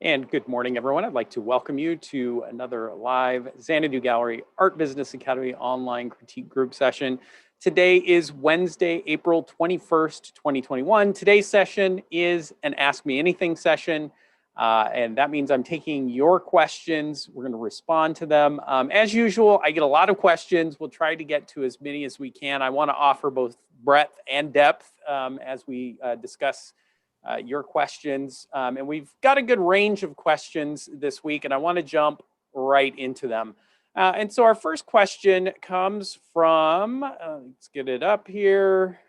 And good morning, everyone. I'd like to welcome you to another live Xanadu Gallery Art Business Academy online critique group session. Today is Wednesday, April 21st, 2021. Today's session is an Ask Me Anything session, and that means I'm taking your questions. We're going to respond to them. As usual, I get a lot of questions. We'll try to get to as many as we can. I want to offer both breadth and depth as we discuss your questions. And we've got a good range of questions this week, and I want to jump right into them. And so our first question comes from, let's get it up here.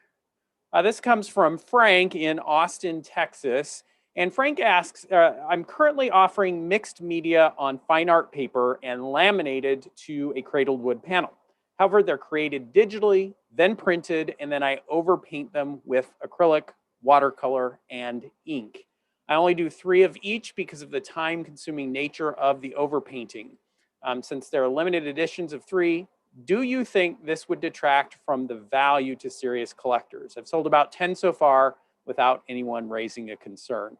This comes from Frank in Austin, Texas. And Frank asks, I'm currently offering mixed media on fine art paper and laminated to a cradled wood panel. However, they're created digitally, then printed, and then I overpaint them with acrylic, watercolor, and ink. I only do 3 of each because of the time-consuming nature of the overpainting. Since there are limited editions of 3, do you think this would detract from the value to serious collectors? I've sold about 10 so far without anyone raising a concern.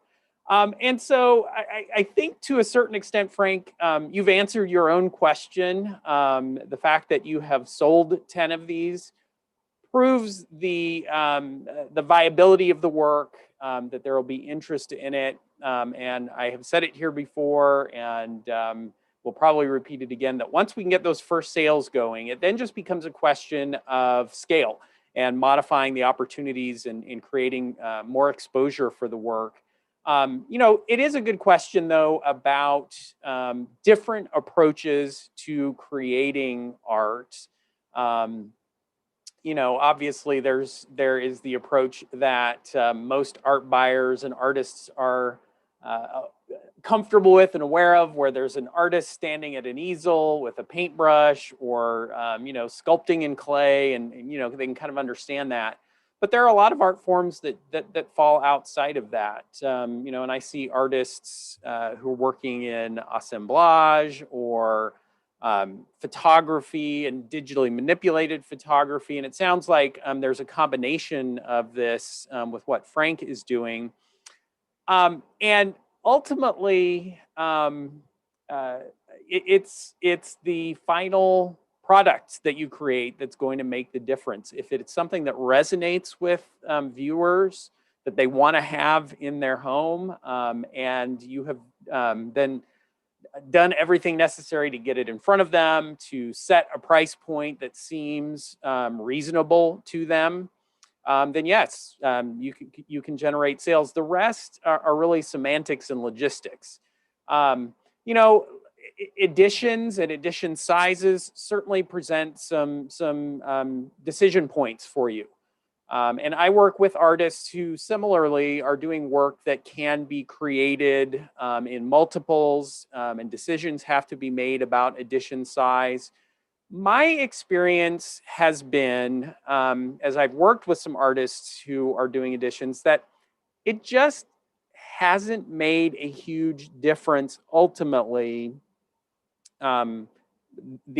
And so I think to a certain extent, Frank, you've answered your own question. The fact that you have sold 10 of these proves the viability of the work, that there will be interest in it. And I have said it here before, and we'll probably repeat it again, that once we can get those first sales going, it then just becomes a question of scale and modifying the opportunities and creating more exposure for the work. It is a good question, though, about different approaches to creating art. Obviously there is the approach that most art buyers and artists are comfortable with and aware of, where there's an artist standing at an easel with a paintbrush or, sculpting in clay, and they can kind of understand that. But there are a lot of art forms that fall outside of that, and I see artists who are working in assemblage or photography and digitally manipulated photography. And it sounds like there's a combination of this with what Frank is doing. And ultimately, it's the final product that you create that's going to make the difference. If it's something that resonates with viewers, that they want to have in their home, and you have then done everything necessary to get it in front of them, to set a price point that seems reasonable to them, then yes, you can generate sales. The rest are really semantics and logistics. Editions and edition sizes certainly present some decision points for you. And I work with artists who similarly are doing work that can be created in multiples, and decisions have to be made about edition size. My experience has been, as I've worked with some artists who are doing editions, that it just hasn't made a huge difference ultimately, the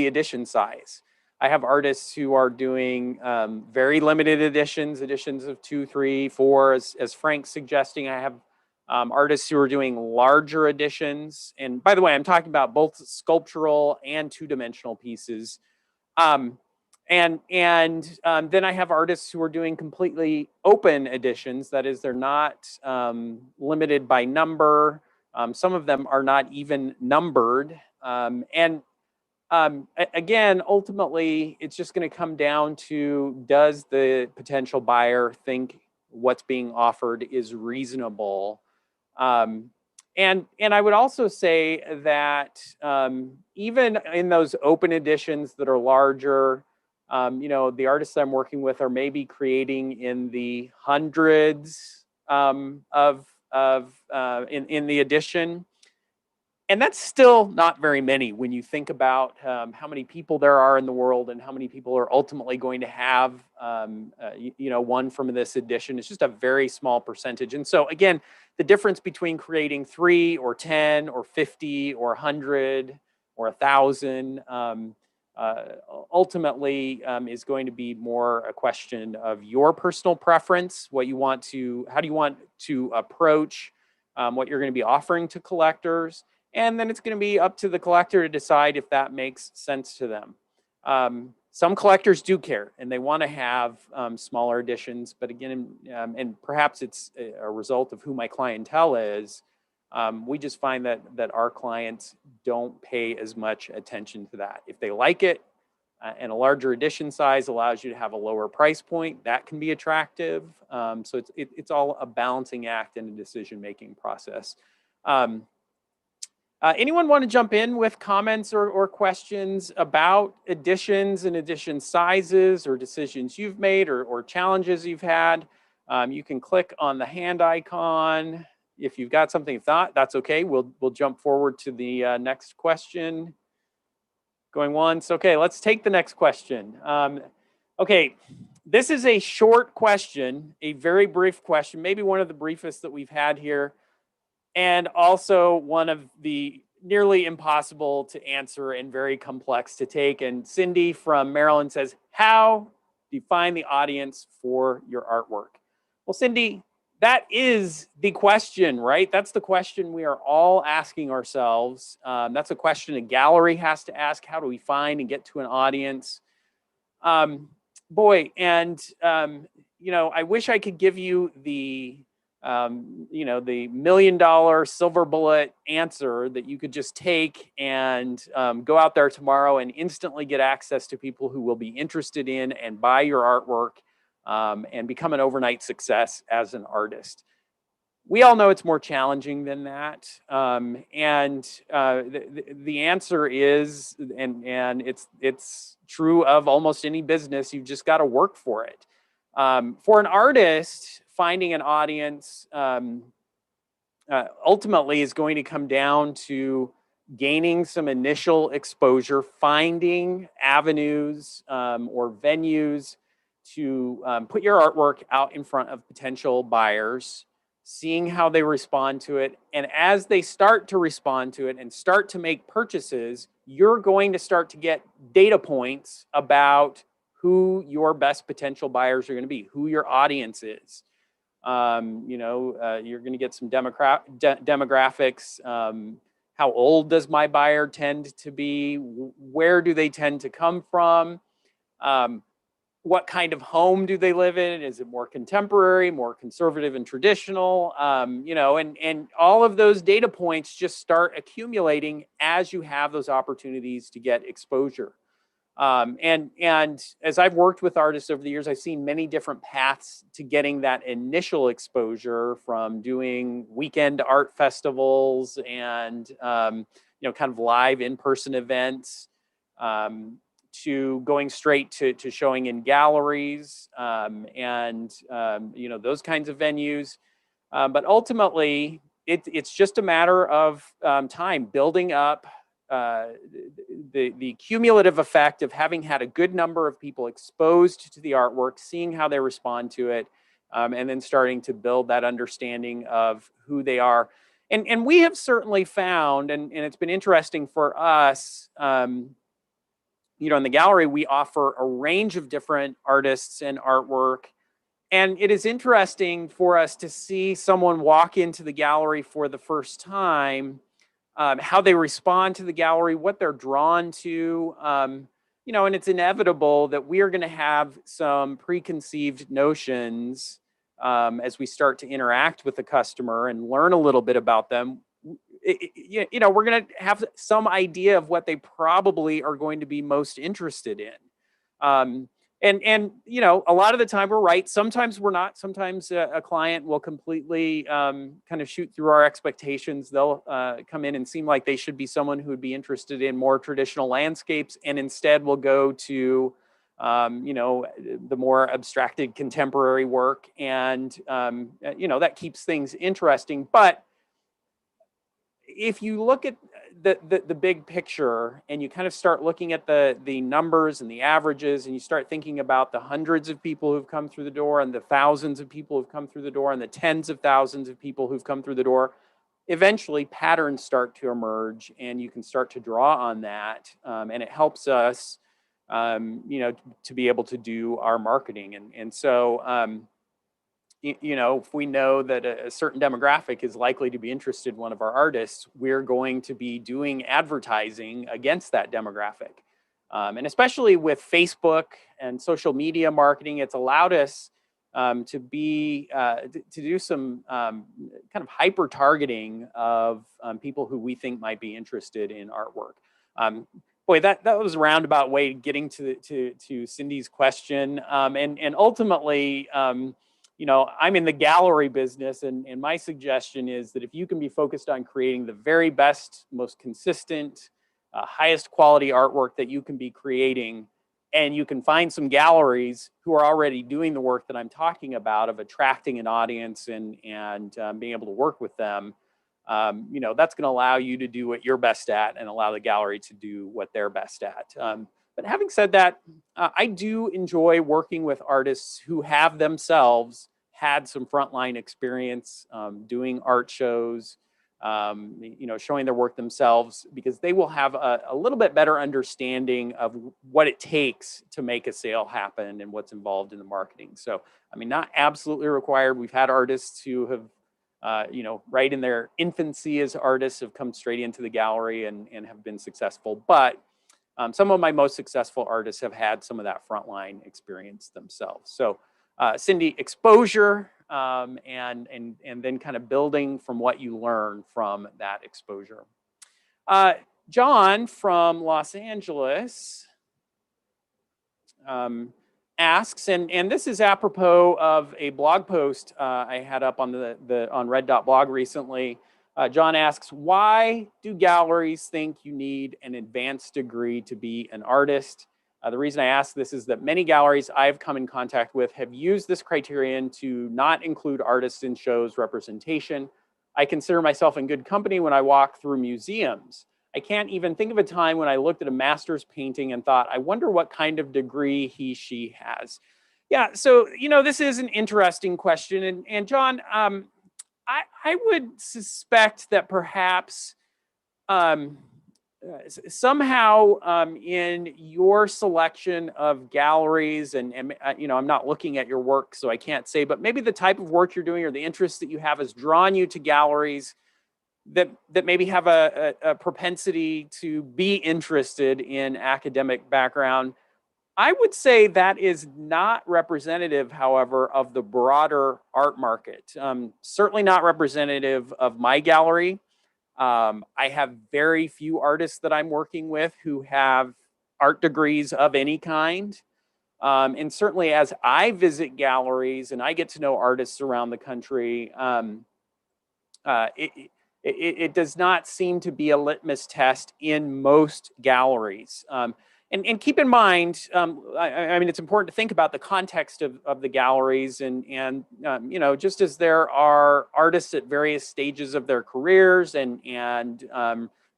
edition size. I have artists who are doing very limited editions of 2, 3, 4, as Frank's suggesting. I have artists who are doing larger editions. And by the way, I'm talking about both sculptural and 2-dimensional pieces. And then I have artists who are doing completely open editions. That is, they're not limited by number. Some of them are not even numbered. Again, ultimately, it's just going to come down to, does the potential buyer think what's being offered is reasonable? And I would also say that even in those open editions that are larger, the artists I'm working with are maybe creating in the hundreds in the edition. And that's still not very many when you think about how many people there are in the world and how many people are ultimately going to have, one from this edition. It's just a very small percentage. And so, again, the difference between creating 3 or 10 or 50 or 100 or 1,000 ultimately is going to be more a question of your personal preference, how do you want to approach what you're going to be offering to collectors, and then it's going to be up to the collector to decide if that makes sense to them. Some collectors do care and they want to have smaller editions, but again, and perhaps it's a result of who my clientele is. We just find that our clients don't pay as much attention to that. If they like it, and a larger edition size allows you to have a lower price point, that can be attractive. So it's all a balancing act in a decision-making process. Anyone want to jump in with comments or questions about editions and edition sizes or decisions you've made or challenges you've had? You can click on the hand icon. If you've got something, if not, that's okay. We'll jump forward to the next question. Going once. Okay, let's take the next question. Okay, this is a short question, a very brief question, maybe one of the briefest that we've had here, and also one of the nearly impossible to answer and very complex to take. And Cindy from Maryland says, how do you find the audience for your artwork? Well, Cindy, that is the question, right? That's the question we are all asking ourselves. That's a question a gallery has to ask. How do we find and get to an audience? Boy, and I wish I could give you the the $1 million silver bullet answer that you could just take and go out there tomorrow and instantly get access to people who will be interested in and buy your artwork. And become an overnight success as an artist. We all know it's more challenging than that. The answer is, and it's true of almost any business, you've just got to work for it. For an artist, finding an audience ultimately is going to come down to gaining some initial exposure, finding avenues or venues to put your artwork out in front of potential buyers, seeing how they respond to it. And as they start to respond to it and start to make purchases, you're going to start to get data points about who your best potential buyers are going to be, who your audience is. You're going to get some demographics. How old does my buyer tend to be? Where do they tend to come from? What kind of home do they live in? Is it more contemporary, more conservative and traditional? And all of those data points just start accumulating as you have those opportunities to get exposure. And as I've worked with artists over the years, I've seen many different paths to getting that initial exposure, from doing weekend art festivals and, kind of live in-person events, to going straight to showing in galleries and those kinds of venues. But ultimately, it's just a matter of time building up the cumulative effect of having had a good number of people exposed to the artwork, seeing how they respond to it, and then starting to build that understanding of who they are. And we have certainly found, and it's been interesting for us, in the gallery, we offer a range of different artists and artwork. And it is interesting for us to see someone walk into the gallery for the first time, how they respond to the gallery, what they're drawn to, and it's inevitable that we are going to have some preconceived notions as we start to interact with the customer and learn a little bit about them. We're going to have some idea of what they probably are going to be most interested in. And a lot of the time we're right. Sometimes we're not. Sometimes a client will completely kind of shoot through our expectations. They'll come in and seem like they should be someone who would be interested in more traditional landscapes, and instead will go to the more abstracted contemporary work. And, that keeps things interesting. But if you look at the big picture and you kind of start looking at the numbers and the averages, and you start thinking about the hundreds of people who've come through the door and the thousands of people who've come through the door and the tens of thousands of people who've come through the door, eventually patterns start to emerge, and you can start to draw on that. And it helps us, to be able to do our marketing. And so, if we know that a certain demographic is likely to be interested in one of our artists, we're going to be doing advertising against that demographic. And especially with Facebook and social media marketing, it's allowed us to do some kind of hyper targeting of people who we think might be interested in artwork. Boy, that was a roundabout way getting to Cindy's question, and ultimately, I'm in the gallery business, and my suggestion is that if you can be focused on creating the very best, most consistent, highest quality artwork that you can be creating, and you can find some galleries who are already doing the work that I'm talking about of attracting an audience and being able to work with them, that's going to allow you to do what you're best at and allow the gallery to do what they're best at. But having said that, I do enjoy working with artists who have themselves had some frontline experience doing art shows, showing their work themselves, because they will have a little bit better understanding of what it takes to make a sale happen and what's involved in the marketing. So, not absolutely required. We've had artists who have right in their infancy as artists have come straight into the gallery and have been successful. But some of my most successful artists have had some of that frontline experience themselves. So Cindy, exposure and then kind of building from what you learn from that exposure. John from Los Angeles asks, and this is apropos of a blog post I had up on on red.blog recently. John asks, why do galleries think you need an advanced degree to be an artist? The reason I ask this is that many galleries I've come in contact with have used this criterion to not include artists in shows representation. I consider myself in good company when I walk through museums. I can't even think of a time when I looked at a master's painting and thought, I wonder what kind of degree he, she has. Yeah, so, this is an interesting question. And John, I would suspect that perhaps somehow in your selection of galleries, and I'm not looking at your work, so I can't say, but maybe the type of work you're doing or the interest that you have has drawn you to galleries that maybe have a propensity to be interested in academic background. I would say that is not representative, however, of the broader art market. Certainly not representative of my gallery. I have very few artists that I'm working with who have art degrees of any kind. And certainly as I visit galleries and I get to know artists around the country, it does not seem to be a litmus test in most galleries. And keep in mind, it's important to think about the context of the galleries and just as there are artists at various stages of their careers and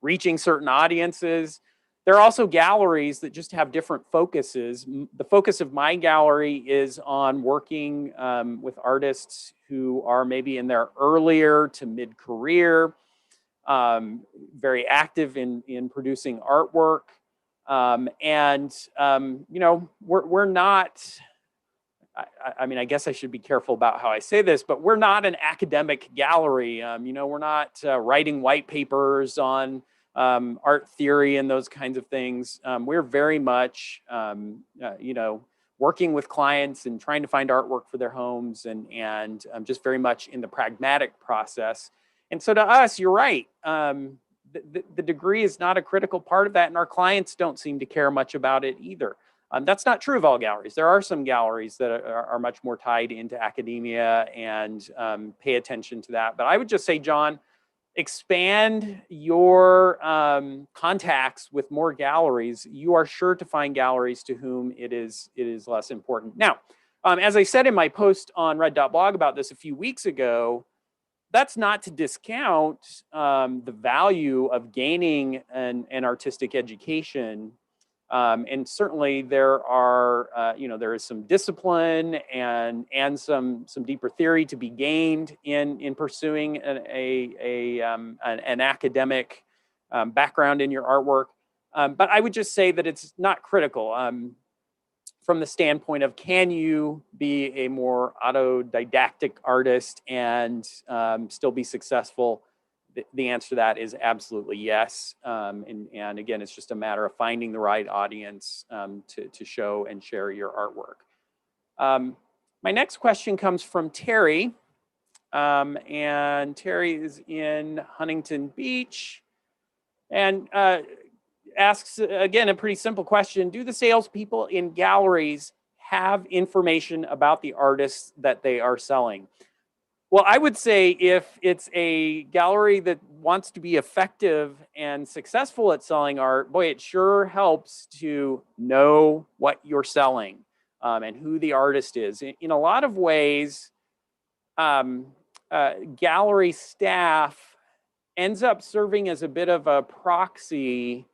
reaching certain audiences, there are also galleries that just have different focuses. The focus of my gallery is on working with artists who are maybe in their earlier to mid-career, very active in producing artwork. We're not, I guess I should be careful about how I say this, but we're not an academic gallery. We're not writing white papers on art theory and those kinds of things. We're very much, working with clients and trying to find artwork for their homes and just very much in the pragmatic process. And so to us, you're right. The degree is not a critical part of that, and our clients don't seem to care much about it either. That's not true of all galleries. There are some galleries that are much more tied into academia and pay attention to that. But I would just say, John, expand your contacts with more galleries. You are sure to find galleries to whom it is less important. Now, as I said in my post on red.blog about this a few weeks ago, that's not to discount the value of gaining an artistic education. And certainly there are, there is some discipline and some deeper theory to be gained in pursuing an academic background in your artwork. But I would just say that it's not critical. from the standpoint of, can you be a more autodidactic artist and still be successful? The answer to that is absolutely yes. And again, it's just a matter of finding the right audience to show and share your artwork. My next question comes from Terry. And Terry is in Huntington Beach and asks, again, a pretty simple question. Do the salespeople in galleries have information about the artists that they are selling? Well, I would say if it's a gallery that wants to be effective and successful at selling art, boy, it sure helps to know what you're selling and who the artist is. In a lot of ways, gallery staff ends up serving as a bit of a proxy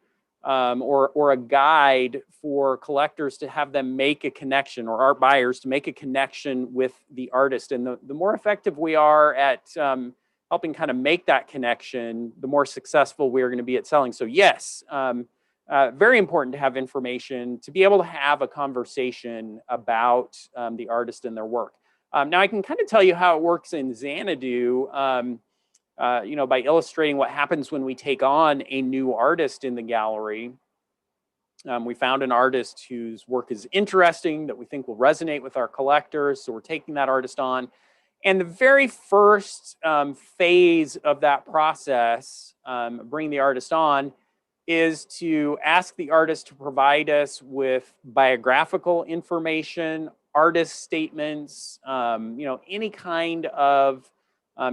or a guide for collectors to have them make a connection, or art buyers to make a connection with the artist. And the more effective we are at helping kind of make that connection, the more successful we're going to be at selling. So yes, very important to have information to be able to have a conversation about the artist and their work. Now I can kind of tell you how it works in Xanadu, by illustrating what happens when we take on a new artist in the gallery. We found an artist whose work is interesting, that we think will resonate with our collectors, so we're taking that artist on. And the very first phase of that process, bringing the artist on, is to ask the artist to provide us with biographical information, artist statements, any kind of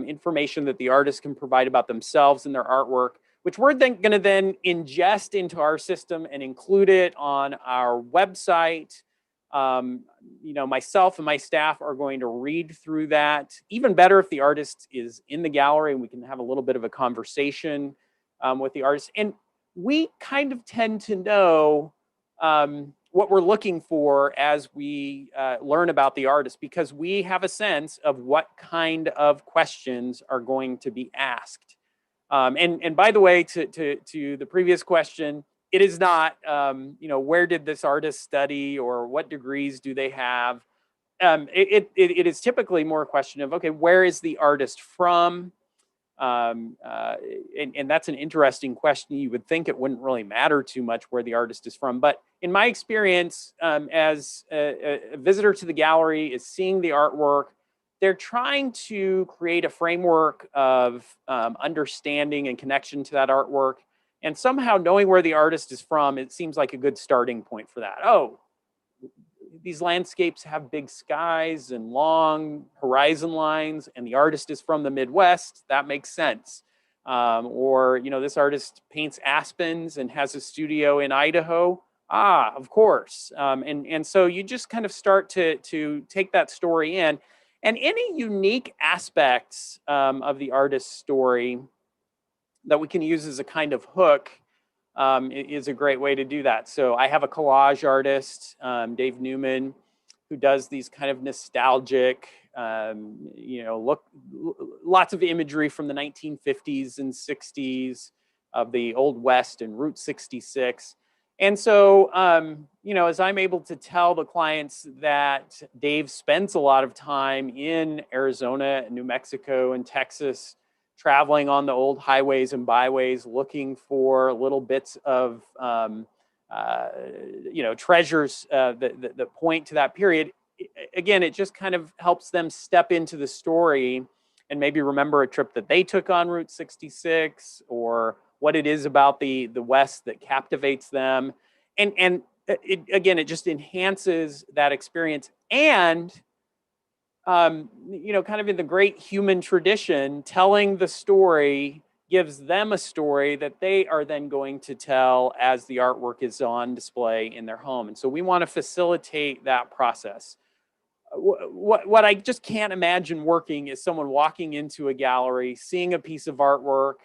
information that the artist can provide about themselves and their artwork, which we're then going to then ingest into our system and include it on our website. Myself and my staff are going to read through that. Even better if the artist is in the gallery and we can have a little bit of a conversation with the artist. And we kind of tend to know what we're looking for as we learn about the artist, because we have a sense of what kind of questions are going to be asked. And by the way, to the previous question, it is not, where did this artist study or what degrees do they have? It is typically more a question of, okay, where is the artist from? And that's an interesting question. You would think it wouldn't really matter too much where the artist is from. But in my experience, as a visitor to the gallery is seeing the artwork, they're trying to create a framework of understanding and connection to that artwork. And somehow knowing where the artist is from, it seems like a good starting point for that. Oh, these landscapes have big skies and long horizon lines, and the artist is from the Midwest. That makes sense. Or this artist paints aspens and has a studio in Idaho. Ah, of course. And so you just kind of start to take that story in. And any unique aspects of the artist's story that we can use as a kind of hook is a great way to do that. So I have a collage artist, Dave Newman, who does these kind of nostalgic, lots of imagery from the 1950s and 60s of the Old West and Route 66. And so, as I'm able to tell the clients that Dave spends a lot of time in Arizona, New Mexico, and Texas, traveling on the old highways and byways, looking for little bits of, treasures that point to that period. Again, it just kind of helps them step into the story and maybe remember a trip that they took on Route 66, or what it is about the West that captivates them. And it just enhances that experience. And kind of in the great human tradition, telling the story gives them a story that they are then going to tell as the artwork is on display in their home. And so we want to facilitate that process. What I just can't imagine working is someone walking into a gallery, seeing a piece of artwork,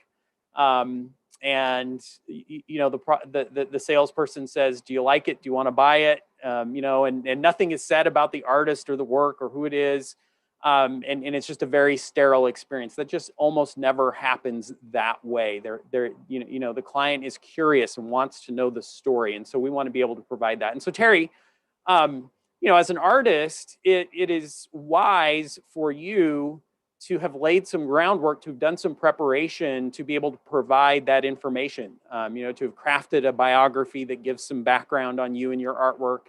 and the salesperson says, "Do you like it? Do you want to buy it?" And nothing is said about the artist or the work or who it is, and it's just a very sterile experience. That just almost never happens that way. The client is curious and wants to know the story, and so we want to be able to provide that. And so Terry, as an artist, it is wise for you to have laid some groundwork, to have done some preparation to be able to provide that information, to have crafted a biography that gives some background on you and your artwork.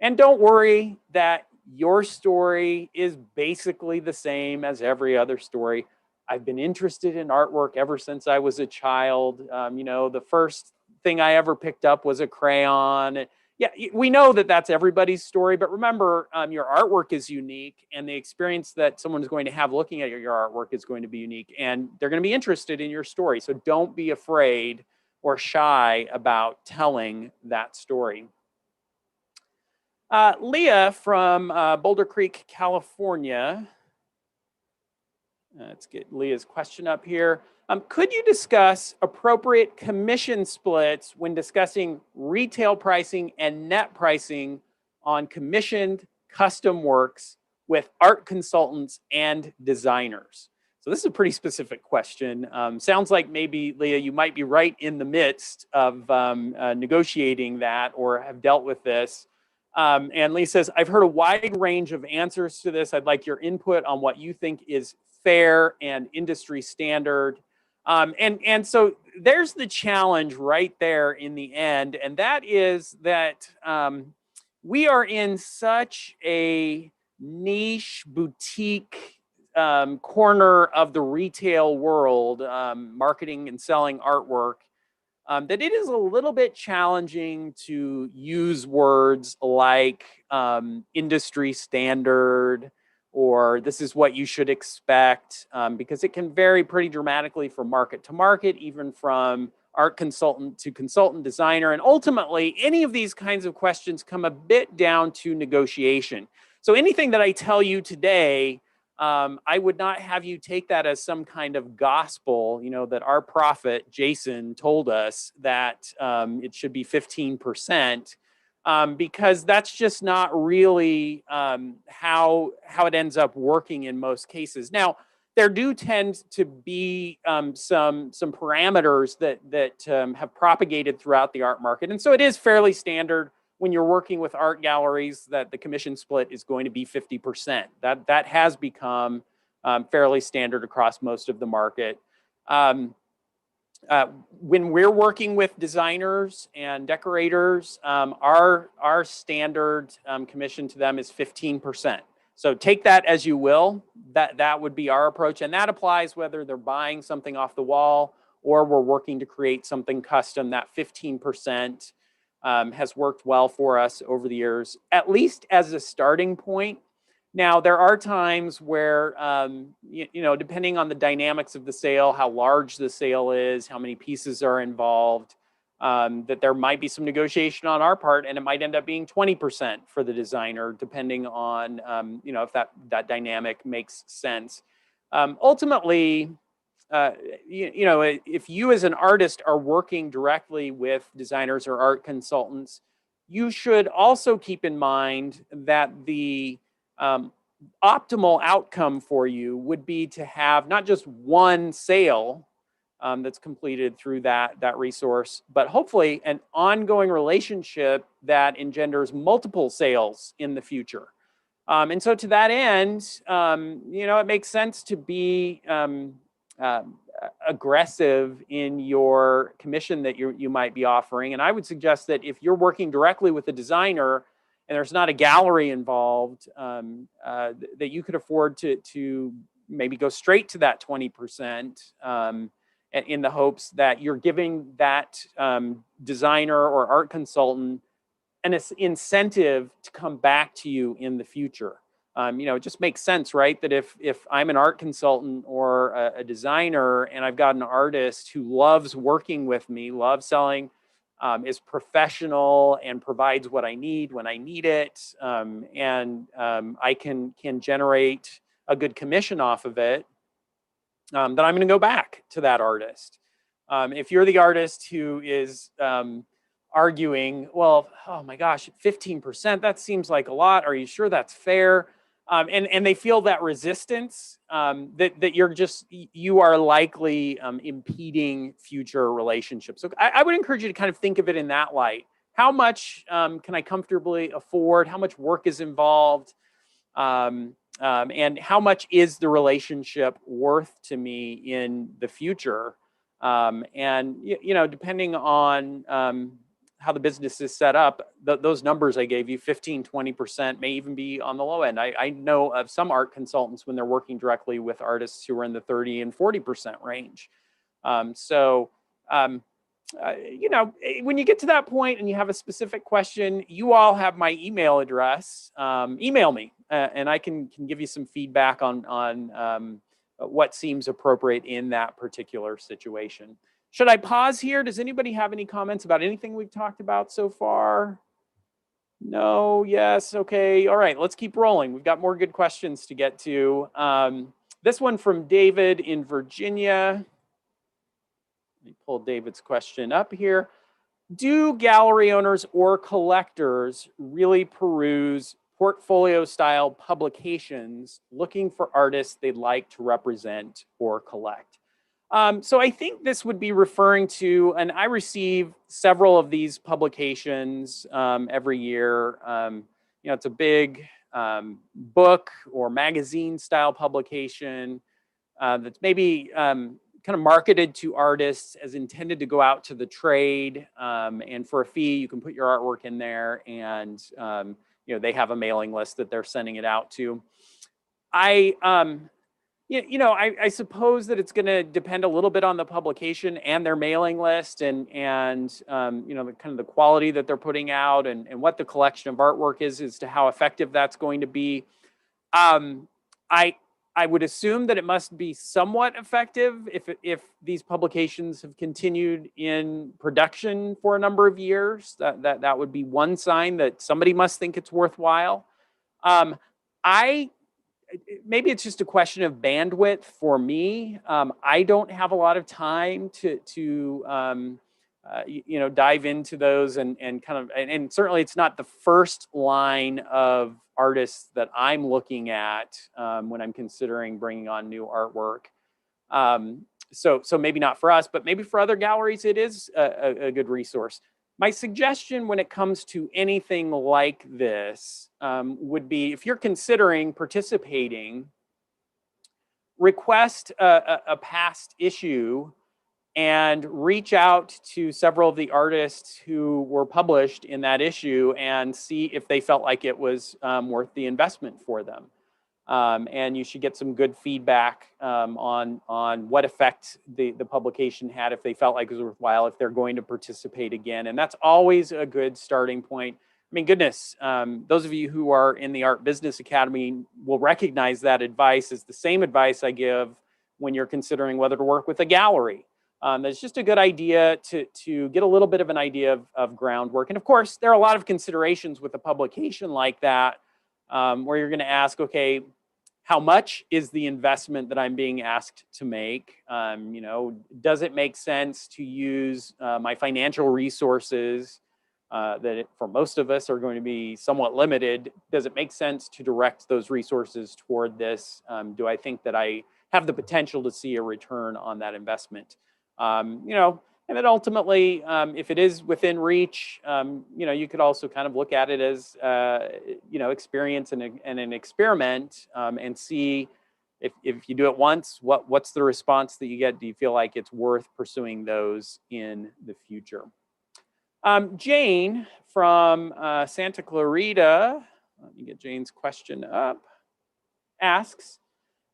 And don't worry that your story is basically the same as every other story. I've been interested in artwork ever since I was a child. The first thing I ever picked up was a crayon. Yeah, we know that that's everybody's story, but remember, your artwork is unique, and the experience that someone is going to have looking at your artwork is going to be unique, and they're going to be interested in your story. So don't be afraid or shy about telling that story. Leah from Boulder Creek, California. Let's get Leah's question up here. Could you discuss appropriate commission splits when discussing retail pricing and net pricing on commissioned custom works with art consultants and designers? So this is a pretty specific question. Sounds like maybe, Leah, you might be right in the midst of negotiating that or have dealt with this. And Lee says, I've heard a wide range of answers to this. I'd like your input on what you think is fair and industry standard. And so there's the challenge right there in the end. And that is that we are in such a niche boutique corner of the retail world, marketing and selling artwork, that it is a little bit challenging to use words like industry standard or this is what you should expect, because it can vary pretty dramatically from market to market, even from art consultant to consultant designer. And ultimately, any of these kinds of questions come a bit down to negotiation. So anything that I tell you today, I would not have you take that as some kind of gospel, that our prophet, Jason, told us that it should be 15%, because that's just not really how it ends up working in most cases. Now, there do tend to be some parameters that have propagated throughout the art market. And so it is fairly standard when you're working with art galleries that the commission split is going to be 50%. That has become fairly standard across most of the market. When we're working with designers and decorators, our standard commission to them is 15%. So take that as you will. That would be our approach, and that applies whether they're buying something off the wall or we're working to create something custom. That 15% has worked well for us over the years, at least as a starting point. Now, there are times where, depending on the dynamics of the sale, how large the sale is, how many pieces are involved, that there might be some negotiation on our part, and it might end up being 20% for the designer, depending on, if that dynamic makes sense. Ultimately, if you as an artist are working directly with designers or art consultants, you should also keep in mind that the optimal outcome for you would be to have not just one sale that's completed through that resource, but hopefully an ongoing relationship that engenders multiple sales in the future. And so to that end, it makes sense to be aggressive in your commission that you might be offering. And I would suggest that if you're working directly with a designer and there's not a gallery involved, that you could afford to maybe go straight to that 20%, in the hopes that you're giving that designer or art consultant an incentive to come back to you in the future. It just makes sense, right? That if I'm an art consultant or a designer and I've got an artist who loves working with me, loves selling, is professional and provides what I need when I need it, and I can generate a good commission off of it, then I'm going to go back to that artist. If you're the artist who is arguing, well, oh my gosh, 15%, that seems like a lot. Are you sure that's fair? And they feel that resistance, that you are likely impeding future relationships. So I would encourage you to kind of think of it in that light. how much can I comfortably afford? How much work is involved? And how much is the relationship worth to me in the future? And depending on how the business is set up, those numbers I gave you, 15, 20% may even be on the low end. I know of some art consultants when they're working directly with artists who are in the 30 and 40% range. When you get to that point and you have a specific question, you all have my email address. Email me, and I can give you some feedback on what seems appropriate in that particular situation. Should I pause here? Does anybody have any comments about anything we've talked about so far? No, yes, okay. All right, let's keep rolling. We've got more good questions to get to. This one from David in Virginia. Let me pull David's question up here. Do gallery owners or collectors really peruse portfolio style publications looking for artists they'd like to represent or collect? So I think this would be referring to, and I receive several of these publications every year. It's a big book or magazine style publication that's maybe kind of marketed to artists as intended to go out to the trade, and for a fee you can put your artwork in there, and they have a mailing list that they're sending it out to. I suppose that it's going to depend a little bit on the publication and their mailing list, and the kind of the quality that they're putting out, and what the collection of artwork is as to how effective that's going to be. I would assume that it must be somewhat effective if these publications have continued in production for a number of years. That would be one sign that somebody must think it's worthwhile. Maybe it's just a question of bandwidth for me. I don't have a lot of time to dive into those and certainly it's not the first line of artists that I'm looking at when I'm considering bringing on new artwork. So maybe not for us, but maybe for other galleries, it is a good resource. My suggestion when it comes to anything like this would be, if you're considering participating, request a past issue and reach out to several of the artists who were published in that issue and see if they felt like it was worth the investment for them. And you should get some good feedback on what effect the publication had, if they felt like it was worthwhile, if they're going to participate again. And that's always a good starting point. I mean, goodness, those of you who are in the Art Business Academy will recognize that advice as the same advice I give when you're considering whether to work with a gallery. It's just a good idea to get a little bit of an idea of groundwork. And of course, there are a lot of considerations with a publication like that, where you're going to ask, okay, how much is the investment that I'm being asked to make? Does it make sense to use my financial resources that for most of us are going to be somewhat limited? Does it make sense to direct those resources toward this? Do I think that I have the potential to see a return on that investment? And then ultimately, if it is within reach, you could also kind of look at it as, experience and an experiment, and see if you do it once, what's the response that you get? Do you feel like it's worth pursuing those in the future? Jane from Santa Clarita, let me get Jane's question up, asks,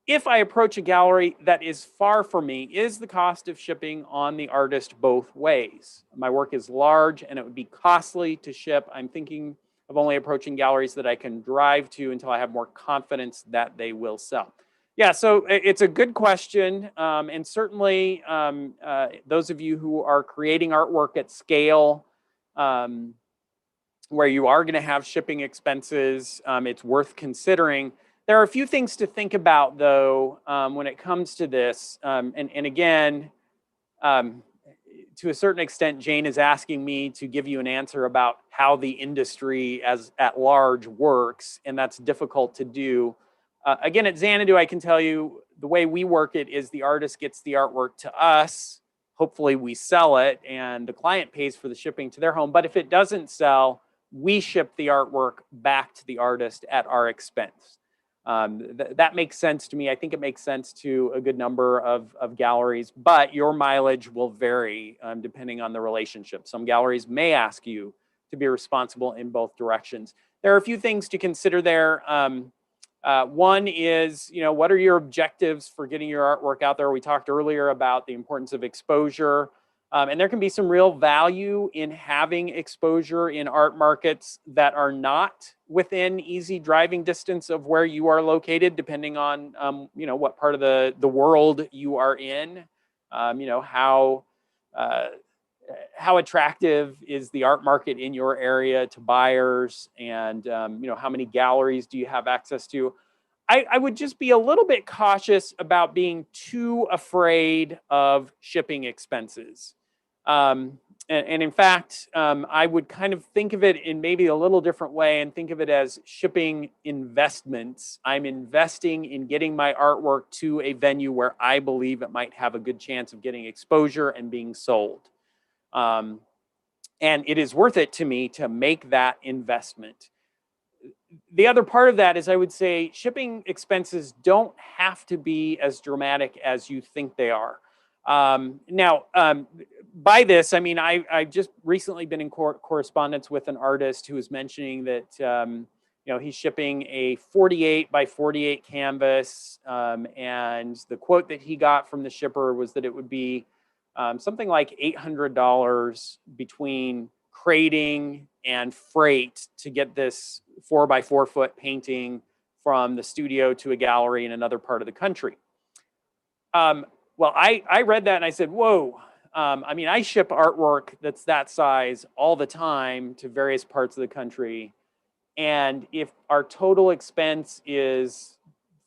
if I approach a gallery that is far from me, is the cost of shipping on the artist both ways? My work is large and it would be costly to ship. I'm thinking of only approaching galleries that I can drive to until I have more confidence that they will sell. Yeah, so it's a good question. And certainly those of you who are creating artwork at scale, where you are going to have shipping expenses, it's worth considering. There are a few things to think about, though, when it comes to this. And again, to a certain extent, Jane is asking me to give you an answer about how the industry at large works, and that's difficult to do. Again, at Xanadu, I can tell you the way we work it is the artist gets the artwork to us. hopefully we sell it and the client pays for the shipping to their home. But if it doesn't sell, we ship the artwork back to the artist at our expense. That makes sense to me. I think it makes sense to a good number of galleries, but your mileage will vary depending on the relationship. Some galleries may ask you to be responsible in both directions. There are a few things to consider there. One is, what are your objectives for getting your artwork out there? We talked earlier about the importance of exposure. And there can be some real value in having exposure in art markets that are not within easy driving distance of where you are located, depending on, what part of the world you are in. How attractive is the art market in your area to buyers, and how many galleries do you have access to? I would just be a little bit cautious about being too afraid of shipping expenses. And in fact, I would kind of think of it in maybe a little different way and think of it as shipping investments. I'm investing in getting my artwork to a venue where I believe it might have a good chance of getting exposure and being sold. And it is worth it to me to make that investment. The other part of that is, I would say, shipping expenses don't have to be as dramatic as you think they are. By this, I mean, I've just recently been in correspondence with an artist who was mentioning that, he's shipping a 48 by 48 canvas. And the quote that he got from the shipper was that it would be something like $800 between crating and freight to get this 4 by 4 foot painting from the studio to a gallery in another part of the country. Well, I read that and I said, whoa. I ship artwork that's that size all the time to various parts of the country. And if our total expense is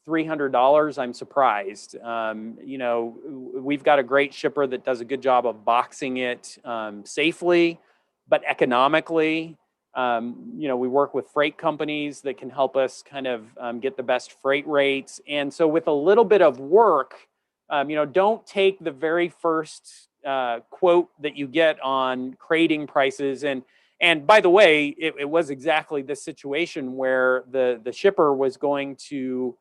$300, I'm surprised. We've got a great shipper that does a good job of boxing it safely, but economically. We work with freight companies that can help us kind of get the best freight rates. And so with a little bit of work, don't take the very first quote that you get on crating prices. And by the way, it was exactly this situation where the shipper was going to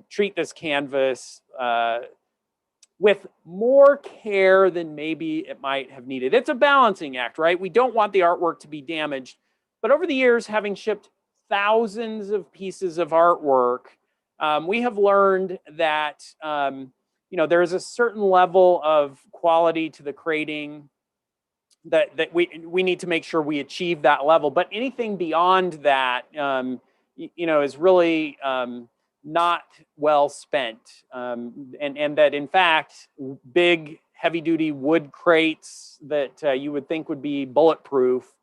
treat this canvas with more care than maybe it might have needed. It's a balancing act, right? We don't want the artwork to be damaged. But over the years, having shipped thousands of pieces of artwork, we have learned that there is a certain level of quality to the crating that we need to make sure we achieve that level. But anything beyond that, is really not well spent. And that, in fact, big, heavy-duty wood crates that you would think would be bulletproof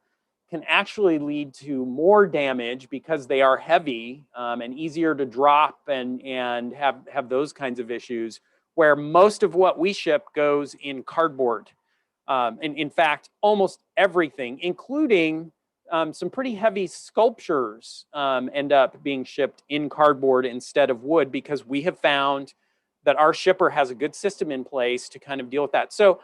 can actually lead to more damage because they are heavy and easier to drop and have those kinds of issues, where most of what we ship goes in cardboard. And in fact, almost everything, including some pretty heavy sculptures, end up being shipped in cardboard instead of wood, because we have found that our shipper has a good system in place to kind of deal with that. So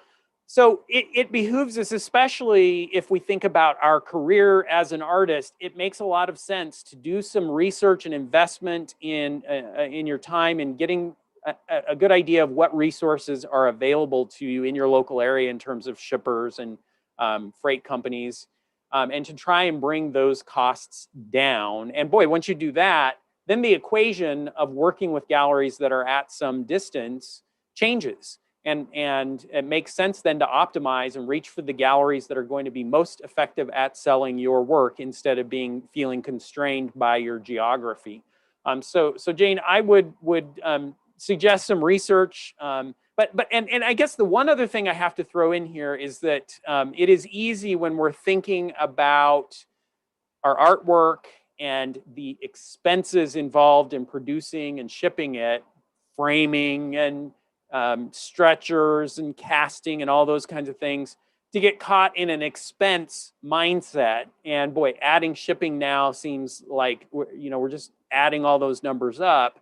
it behooves us, especially if we think about our career as an artist, it makes a lot of sense to do some research and investment in your time in getting a good idea of what resources are available to you in your local area in terms of shippers and freight companies, and to try and bring those costs down. And boy, once you do that, then the equation of working with galleries that are at some distance changes. And it makes sense then to optimize and reach for the galleries that are going to be most effective at selling your work instead of feeling constrained by your geography. So Jane, I would suggest some research. But I guess the one other thing I have to throw in here is that it is easy when we're thinking about our artwork and the expenses involved in producing and shipping it, framing and stretchers and casting and all those kinds of things, to get caught in an expense mindset. And boy, adding shipping now seems like we're just adding all those numbers up.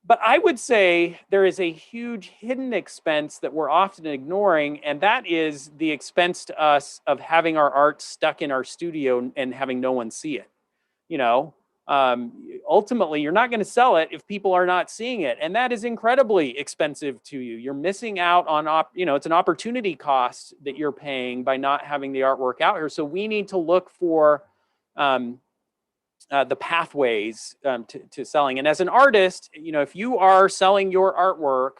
But I would say there is a huge hidden expense that we're often ignoring, and that is the expense to us of having our art stuck in our studio and having no one see it. You know, ultimately, you're not going to sell it if people are not seeing it, and that is incredibly expensive to you. You're missing out on, it's an opportunity cost that you're paying by not having the artwork out here. So we need to look for um, the pathways to selling. And as an artist, if you are selling your artwork,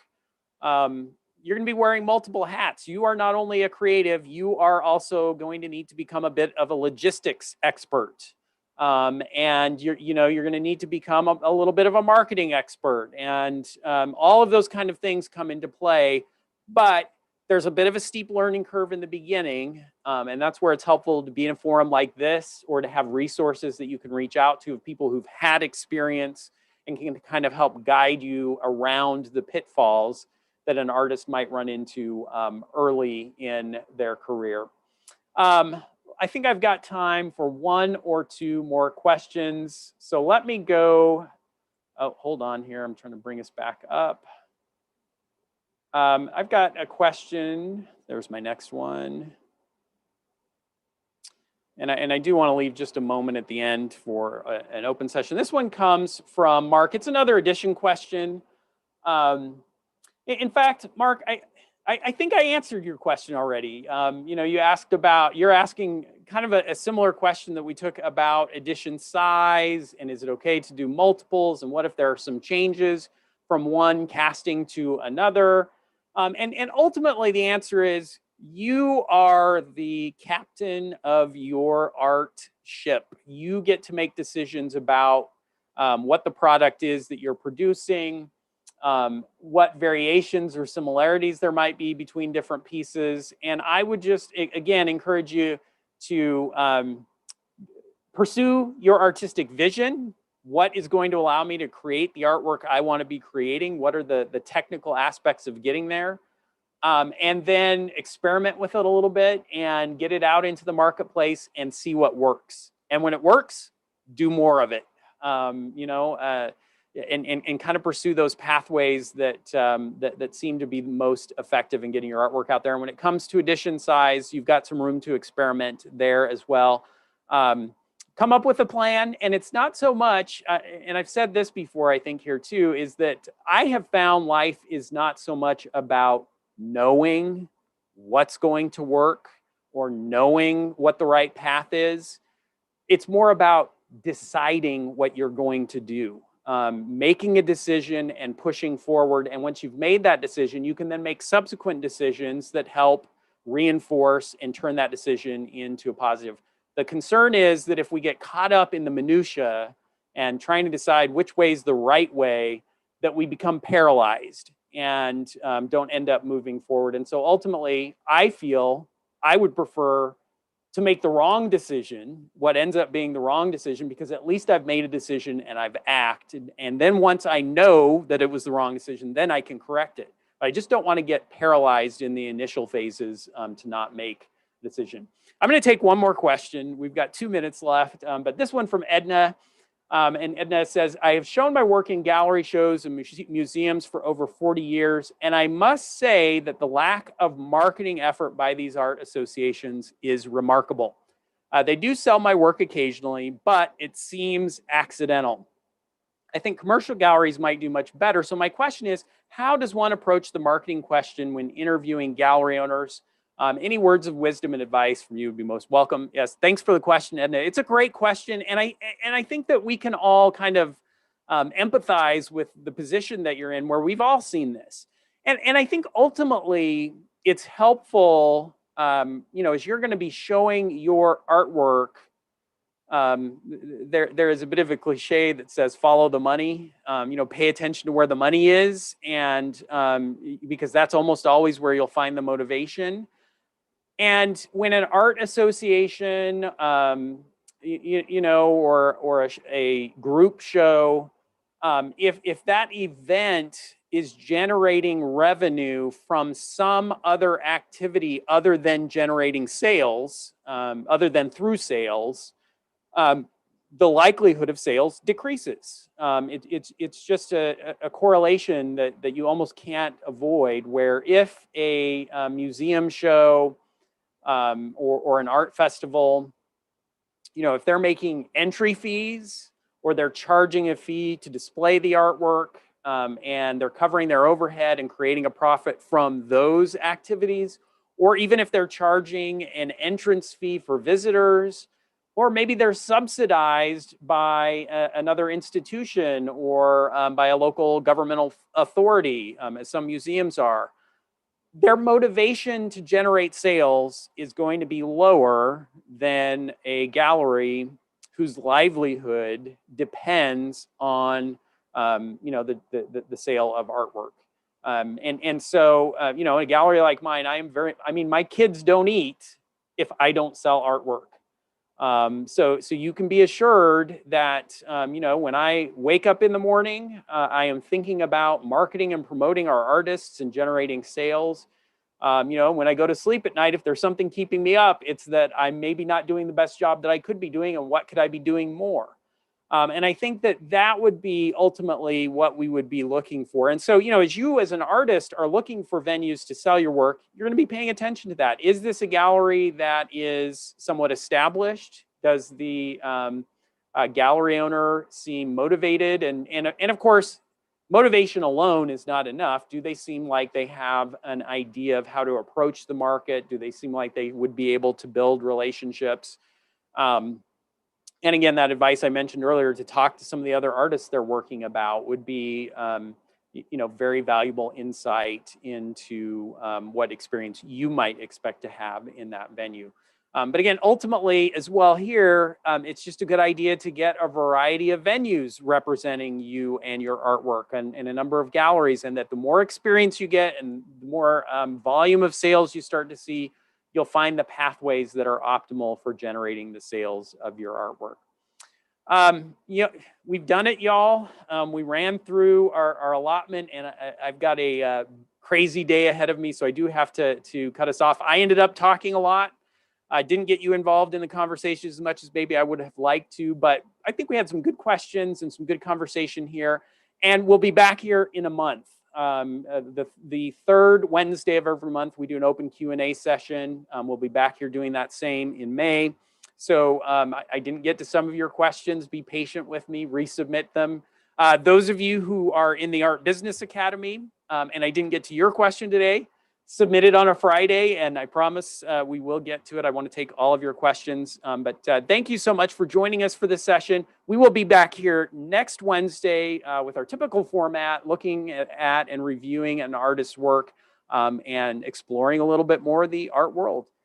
you're going to be wearing multiple hats. You are not only a creative, you are also going to need to become a bit of a logistics expert. And you're going to need to become a little bit of a marketing expert. And all of those kind of things come into play. But there's a bit of a steep learning curve in the beginning. And that's where it's helpful to be in a forum like this, or to have resources that you can reach out to of people who've had experience and can kind of help guide you around the pitfalls that an artist might run into early in their career. I think I've got time for one or two more questions. So let me go. Oh, hold on here. I'm trying to bring us back up. I've got a question. There's my next one. And I do want to leave just a moment at the end for an open session. This one comes from Mark. It's another addition question. In fact, Mark, I think I answered your question already. You're asking kind of a similar question that we took about edition size, and is it okay to do multiples, and what if there are some changes from one casting to another? And ultimately, the answer is you are the captain of your art ship. You get to make decisions about what the product is that you're producing, what variations or similarities there might be between different pieces. And I would just, again, encourage you to pursue your artistic vision. What is going to allow me to create the artwork I want to be creating? What are the technical aspects of getting there? And then experiment with it a little bit and get it out into the marketplace and see what works. And when it works, do more of it. And kind of pursue those pathways that seem to be most effective in getting your artwork out there. And when it comes to edition size, you've got some room to experiment there as well. Come up with a plan. And it's not so much, and I've said this before, I think here too, is that I have found life is not so much about knowing what's going to work or knowing what the right path is. It's more about deciding what you're going to do, making a decision and pushing forward. And once you've made that decision, you can then make subsequent decisions that help reinforce and turn that decision into a positive. The concern is that if we get caught up in the minutia and trying to decide which way is the right way, that we become paralyzed and don't end up moving forward. And so ultimately, I feel I would prefer to make the wrong decision, what ends up being the wrong decision, because at least I've made a decision and I've acted. And then once I know that it was the wrong decision, then I can correct it. But I just don't want to get paralyzed in the initial phases to not make a decision. I'm going to take one more question. We've got 2 minutes left, but this one from Edna. And Edna says, I have shown my work in gallery shows and museums for over 40 years, and I must say that the lack of marketing effort by these art associations is remarkable. They do sell my work occasionally, but it seems accidental. I think commercial galleries might do much better. So my question is, how does one approach the marketing question when interviewing gallery owners? Any words of wisdom and advice from you would be most welcome. Yes, thanks for the question, Edna. It's a great question, and I think that we can all kind of empathize with the position that you're in, where we've all seen this. And I think ultimately it's helpful, as you're going to be showing your artwork. There is a bit of a cliche that says follow the money. Pay attention to where the money is, and because that's almost always where you'll find the motivation. And when an art association, or a group show, if that event is generating revenue from some other activity other than generating sales, other than through sales, the likelihood of sales decreases. It's just a correlation that you almost can't avoid, where if a museum show or an art festival, if they're making entry fees or they're charging a fee to display the artwork, and they're covering their overhead and creating a profit from those activities, or even if they're charging an entrance fee for visitors, or maybe they're subsidized by another institution or by a local governmental authority, as some museums are, their motivation to generate sales is going to be lower than a gallery whose livelihood depends on the sale of artwork. So a gallery like mine, my kids don't eat if I don't sell artwork. So you can be assured that, when I wake up in the morning, I am thinking about marketing and promoting our artists and generating sales. When I go to sleep at night, if there's something keeping me up, it's that I'm maybe not doing the best job that I could be doing, and what could I be doing more? And I think that would be ultimately what we would be looking for. And so, as you as an artist are looking for venues to sell your work, you're going to be paying attention to that. Is this a gallery that is somewhat established? Does the gallery owner seem motivated? And of course, motivation alone is not enough. Do they seem like they have an idea of how to approach the market? Do they seem like they would be able to build relationships? And again, that advice I mentioned earlier, to talk to some of the other artists they're working about, would be, very valuable insight into what experience you might expect to have in that venue. But again, ultimately as well here, it's just a good idea to get a variety of venues representing you and your artwork, and a number of galleries, and that the more experience you get and the more volume of sales you start to see, you'll find the pathways that are optimal for generating the sales of your artwork. We've done it, y'all. We ran through our allotment, and I've got a crazy day ahead of me, so I do have to cut us off. I ended up talking a lot. I didn't get you involved in the conversation as much as maybe I would have liked to, but I think we had some good questions and some good conversation here, and we'll be back here in a month. The third Wednesday of every month, we do an open Q&A session. We'll be back here doing that same in May. So I didn't get to some of your questions. Be patient with me, resubmit them. Those of you who are in the Art Business Academy, and I didn't get to your question today, submit it on a Friday, and I promise we will get to it. I want to take all of your questions. But thank you so much for joining us for this session. We will be back here next Wednesday with our typical format, looking at and reviewing an artist's work, and exploring a little bit more of the art world.